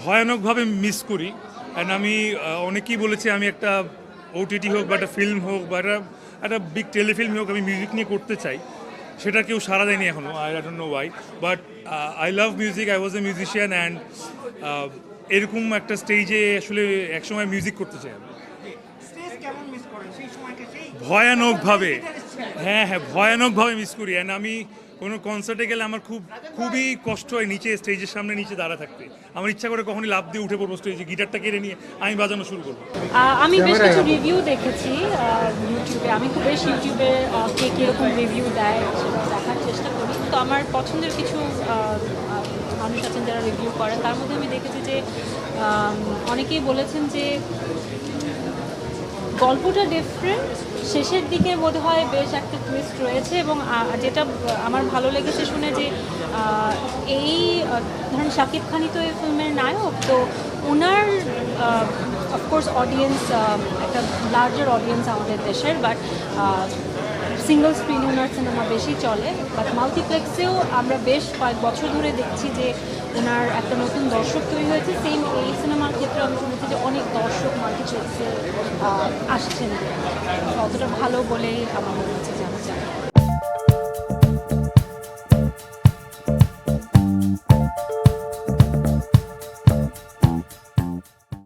ভয়ানকভাবে miss করি। And আমি অনেকেই বলেছি আমি একটা ওটিটি হোক বা একটা ফিল্ম হোক বা একটা বিগ টেলিফিল্ম হোক আমি মিউজিক নিয়ে করতে চাই, সেটা কেউ সাড়া দেয়নি এখনও। I don't know Y, but I love music, I was A musician and এরকম একটা স্টেজে আসলে একসময় মিউজিক করতে চাই আমি। ভয়ানকভাবে, হ্যাঁ হ্যাঁ, ভয়ানকভাবে মিস করি। অ্যান্ড আমি কোনো কনসার্টে গেলে আমার খুবই কষ্ট হয় নিচে স্টেজের সামনে নিচে দাঁড়া থাকতে। আমার ইচ্ছা করে কখনই লাফ দিয়ে উঠে পড়বো স্টেজে, গিটারটা কেড়ে নিয়ে আমি বাজানো শুরু করবো। আমি বেশ কিছু রিভিউ দেখেছি ইউটিউবে। আমি খুব বেশ ইউটিউবে কে কীরকম রিভিউ দেয় সেটা দেখার চেষ্টা করি। তো আমার পছন্দের কিছু মানুষ আছেন যারা রিভিউ করেন, তার মধ্যে আমি দেখেছি যে অনেকেই বলেছেন যে গল্পটা ডিফারেন্ট, শেষের দিকে বোধহয় বেশ একটা টুইস্ট রয়েছে। এবং যেটা আমার ভালো লেগেছে শুনে যে এই ধরেন শাকিব খানই তো এই ফিল্মের নায়ক, তো ওনার অফকোর্স অডিয়েন্স একটা লার্জার অডিয়েন্স আমাদের দেশের, বাট সিঙ্গল স্ক্রিনে ওনার সিনেমা বেশি চলে। বাট মাল্টিপ্লেক্সেও আমরা বেশ কয়েক বছর ধরে দেখছি যে ওনার একটা নতুন দর্শক তৈরি হয়েছে। সেম এই সিনেমার ক্ষেত্রে আমি শুনেছি যে অনেক দর্শক মাল্টিপ্লেক্সে আসছেন, অতটা ভালো বলেই আমার মনে হচ্ছে জানা যায়।